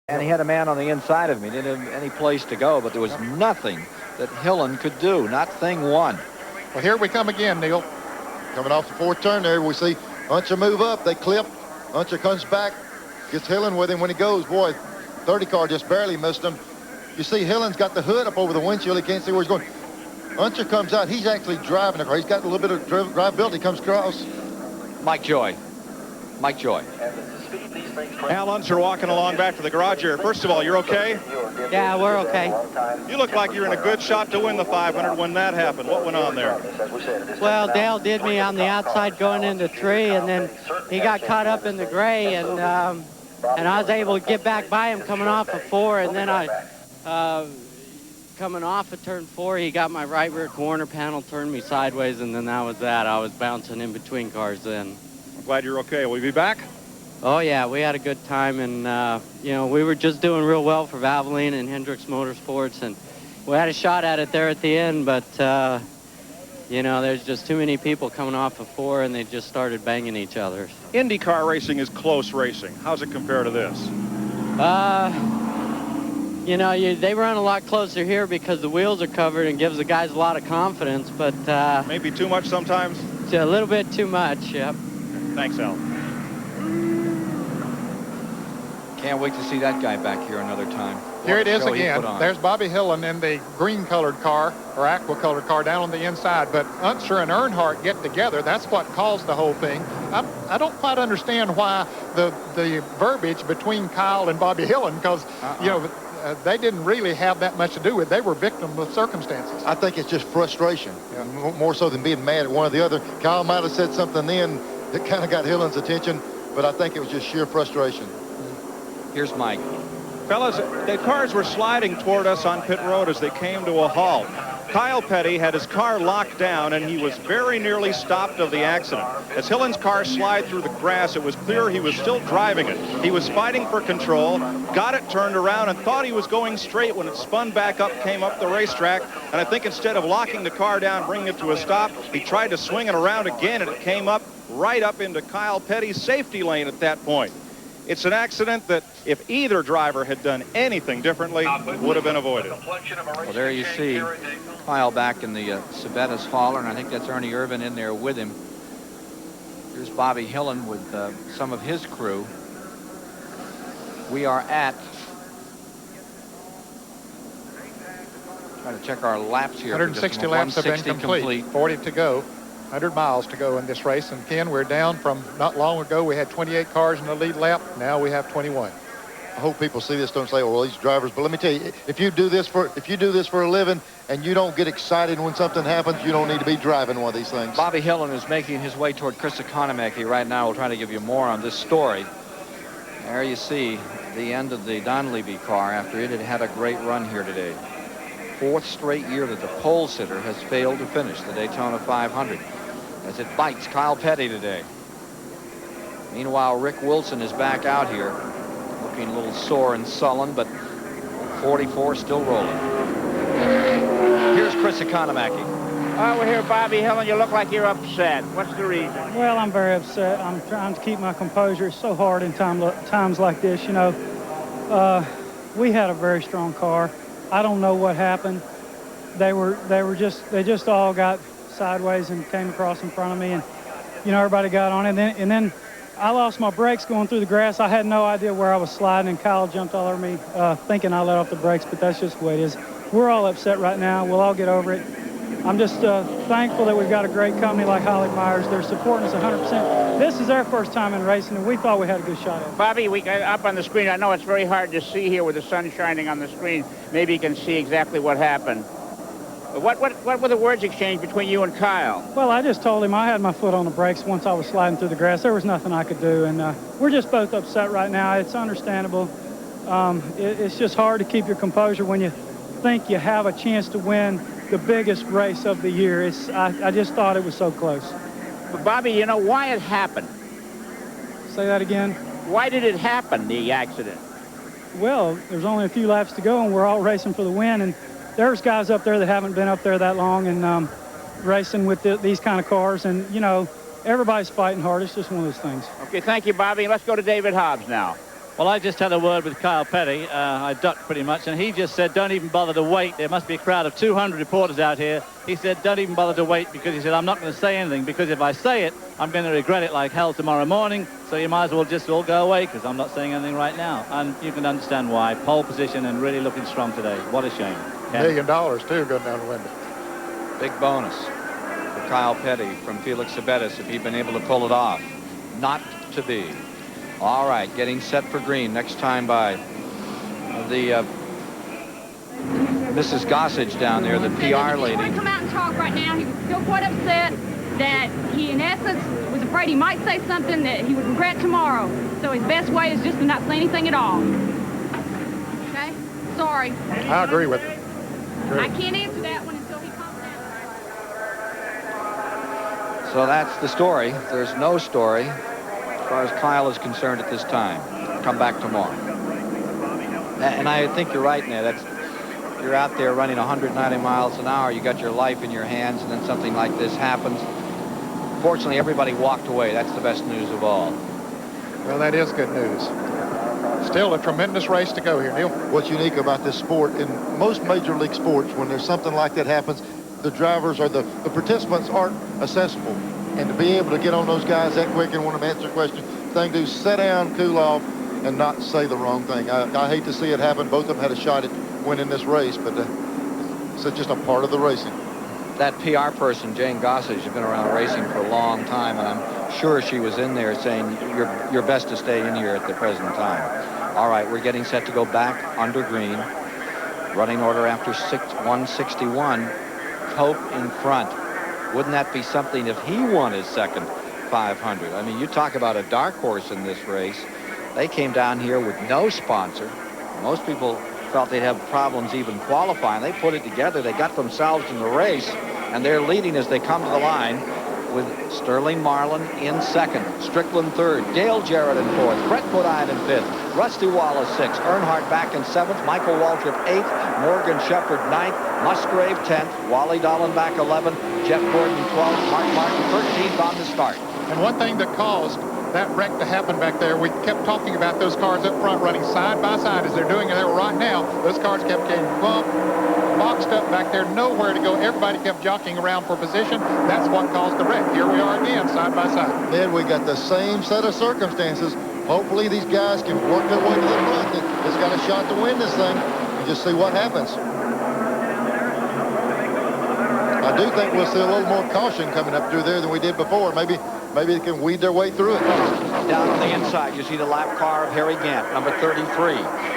And he had a man on the inside of him. He didn't have any place to go, but there was nothing that Hillen could do, not thing one. Well, here we come again, Neil. Coming off the fourth turn there, we see Unser move up. They clip. Unser comes back, gets Hillen with him when he goes. Boy, 30 car just barely missed him. You see Hillen's got the hood up over the windshield. He can't see where he's going. Unser comes out. He's actually driving the car. He's got a little bit of drivability. Comes across. Mike Joy. Mike Joy. Al Unser walking along back to the garage here. First of all, you're okay? Yeah, we're okay. You look like you're in a good shot to win the 500 when that happened. What went on there? Well, Dale did me on the outside going into 3, and then he got caught up in the gray, and I was able to get back by him coming off of 4, and then coming off of turn 4, he got my right rear corner panel, turned me sideways, and then that was that. I was bouncing in between cars then. I'm glad you're okay. Will you be back? Oh, yeah, we had a good time, and, you know, we were just doing real well for Valvoline and Hendricks Motorsports, and we had a shot at it there at the end, but, you know, there's just too many people coming off of 4, and they just started banging each other. IndyCar racing is close racing. How's it compare to this? You know, they run a lot closer here because the wheels are covered and gives the guys a lot of confidence, but... maybe too much sometimes? A little bit too much, yep. Thanks, Al. Can't wait to see that guy back here another time. Here it is again. There's Bobby Hillen in the green-colored car, or aqua-colored car, down on the inside. But Unser and Earnhardt get together. That's what caused the whole thing. I don't quite understand why the verbiage between Kyle and Bobby Hillen, because, you know, they didn't really have that much to do with it. They were victims of circumstances. I think it's just frustration, more so than being mad at one or the other. Kyle might have said something then that kind of got Hillen's attention, but I think it was just sheer frustration. Here's Mike. Fellas, the cars were sliding toward us on pit road as they came to a halt. Kyle Petty had his car locked down, and he was very nearly stopped of the accident. As Hillen's car slid through the grass, it was clear he was still driving it. He was fighting for control, got it turned around, and thought he was going straight when it spun back up, came up the racetrack. And I think instead of locking the car down, bringing it to a stop, he tried to swing it around again, and it came up right up into Kyle Petty's safety lane at that point. It's an accident that if either driver had done anything differently, would have been avoided. Well, there you see Kyle back in the Sabetta's hauler, and I think that's Ernie Irvin in there with him. Here's Bobby Hillen with some of his crew. We are at, trying to check our laps here. 160 laps have been complete. 40 to go. 100 miles to go in this race, and Ken, we're down from not long ago. We had 28 cars in the lead lap. Now we have 21. I hope people see this, don't say, "Oh, well, these drivers." But let me tell you, if you do this for a living and you don't get excited when something happens, you don't need to be driving one of these things. Bobby Hillen is making his way toward Chris Economaki right now. We'll try to give you more on this story. There you see the end of the Don Levy car after it had had a great run here today. 4th straight year that the pole sitter has failed to finish the Daytona 500 as it bites Kyle Petty today. Meanwhile, Rick Wilson is back out here looking a little sore and sullen, but 44 still rolling. Here's Chris Economaki. Oh, we're here, Bobby Hillen. You look like you're upset. What's the reason? Well, I'm very upset. I'm trying to keep my composure. It's so hard in times like this, you know. We had a very strong car. I don't know what happened. They just all got sideways and came across in front of me, and you know, everybody got on it, and then I lost my brakes going through the grass. I had no idea where I was sliding, and Kyle jumped all over me thinking I let off the brakes, but that's just the way it is. We're all upset right now. We'll all get over it. I'm just thankful that we've got a great company like Holly Myers. They're supporting us 100%. This is our first time in racing, and we thought we had a good shot at it. Bobby, we got up on the screen. I know it's very hard to see here with the sun shining on the screen. Maybe you can see exactly what happened. What were the words exchanged between you and Kyle? Well, I just told him I had my foot on the brakes once I was sliding through the grass. There was nothing I could do, and we're just both upset right now. It's understandable. It's just hard to keep your composure when you think you have a chance to win the biggest race of the year. I just thought it was so close. But Bobby, you know why it happened? Say that again? Why did it happen, the accident? Well, there's only a few laps to go, and we're all racing for the win, and there's guys up there that haven't been up there that long and racing with these kind of cars, and, you know, everybody's fighting hard. It's just one of those things. Okay, thank you, Bobby. Let's go to David Hobbs now. Well, I just had a word with Kyle Petty. I ducked pretty much, and he just said, don't even bother to wait. There must be a crowd of 200 reporters out here. He said, don't even bother to wait, because he said, I'm not going to say anything, because if I say it, I'm going to regret it like hell tomorrow morning. So you might as well just all go away, because I'm not saying anything right now. And you can understand why. Pole position and really looking strong today. What a shame. $1 million, too, going down the window. Big bonus for Kyle Petty from Felix Sabetis if he'd been able to pull it off. Not to be. All right, getting set for green. Next time by the Mrs. Gossage down there, the PR lady. He wouldn't come out and talk right now. He was still quite upset that he, in essence, was afraid he might say something that he would regret tomorrow. So his best way is just to not say anything at all. Okay? Sorry. I agree with it. I can't answer that one until he comes down. So that's the story. There's no story as far as Kyle is concerned at this time. Come back tomorrow. And I think you're right, Ned. You're out there running 190 miles an hour. You got your life in your hands, and then something like this happens. Fortunately, everybody walked away. That's the best news of all. Well, that is good news. Still a tremendous race to go here, Neil. What's unique about this sport, in most major league sports, when there's something like that happens, the drivers or the participants aren't accessible. And to be able to get on those guys that quick and want them to answer questions, thing to do, sit down, cool off, and not say the wrong thing. I hate to see it happen. Both of them had a shot at winning this race, but it's just a part of the racing. That PR person, Jane Gossage, has been around racing for a long time, and I'm sure she was in there saying you're best to stay in here at the present time. All right, we're getting set to go back under green. Running order after 161. Cope in front. Wouldn't that be something if he won his second 500? I mean, you talk about a dark horse in this race. They came down here with no sponsor. Most people felt they'd have problems even qualifying. They put it together. They got themselves in the race, and they're leading as they come to the line with Sterling Marlin in second, Strickland third, Dale Jarrett in fourth, Brett Bodine in fifth, Rusty Wallace sixth, Earnhardt back in seventh, Michael Waltrip eighth, Morgan Shepherd ninth, Musgrave 10th, Wally Dallenbach 11th, Jeff Gordon 12th, Mark Martin 13th on the start. And one thing that caused that wreck to happen back there, we kept talking about those cars up front running side by side as they're doing it right now. Those cars kept getting bumped, boxed up back there, nowhere to go. Everybody kept jockeying around for position. That's what caused the wreck. Here we are again, side by side. Ned, we got the same set of circumstances. Hopefully these guys can work their way to the front. It's got a shot to win this thing and just see what happens. I do think we'll see a little more caution coming up through there than we did before. Maybe they can weed their way through it. Down on the inside, you see the lap car of Harry Gant, number 33.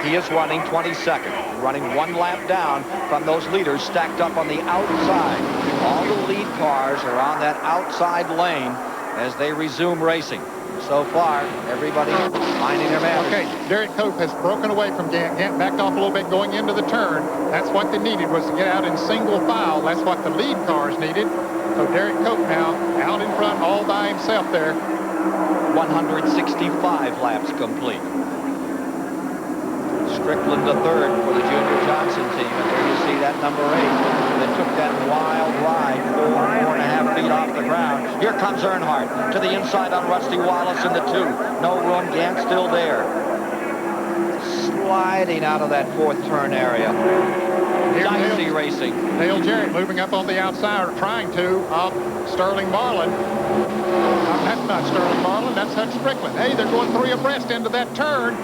He is running 22nd, running one lap down from those leaders stacked up on the outside. All the lead cars are on that outside lane as they resume racing. So far, everybody minding their manners. Okay, Derek Cope has broken away from Gant. Gant backed off a little bit going into the turn. That's what they needed, was to get out in single file. That's what the lead cars needed. So Derek Cope now out in front all by himself there. 165 laps complete. Strickland the third for the Junior Johnson team. And there you see that number 8 that took that wild ride 4.5 feet off the ground. Here comes Earnhardt to the inside on Rusty Wallace in the 2. No room. Gant still there. Sliding out of that fourth turn area. Dicey racing. Dale Jarrett moving up on the outside, or trying to, of Sterling Marlin. That's not Sterling Marlin, that's Hutch Strickland. Hey, they're going 3 abreast into that turn.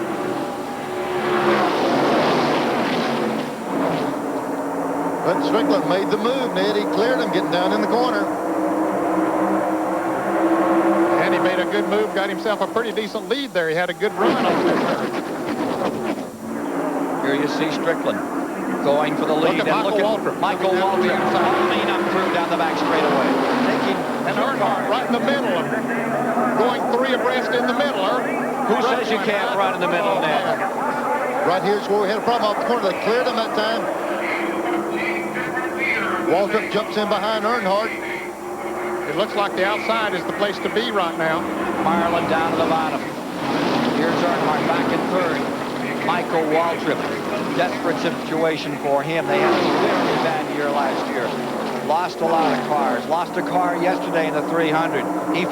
But Strickland made the move, Ned. He cleared him getting down in the corner. And he made a good move, got himself a pretty decent lead there. He had a good run on that turn. Here you see Strickland going for the lead. Look at Michael Waltrip. Michael Waltrip bombing up through down the back straightaway. And Earnhardt right in the middle of it. Going 3 abreast in the middle. Who says you can't run in the middle, Ned? Right here's where we had a problem off the corner. They cleared him that time. Waltrip jumps in behind Earnhardt. It looks like the outside is the place to be right now. Marlin down to the bottom. Here's Earnhardt back in third. Michael Waltrip. Desperate situation for him. They had a very bad year last year. Lost a lot of cars. Lost a car yesterday in the 300. He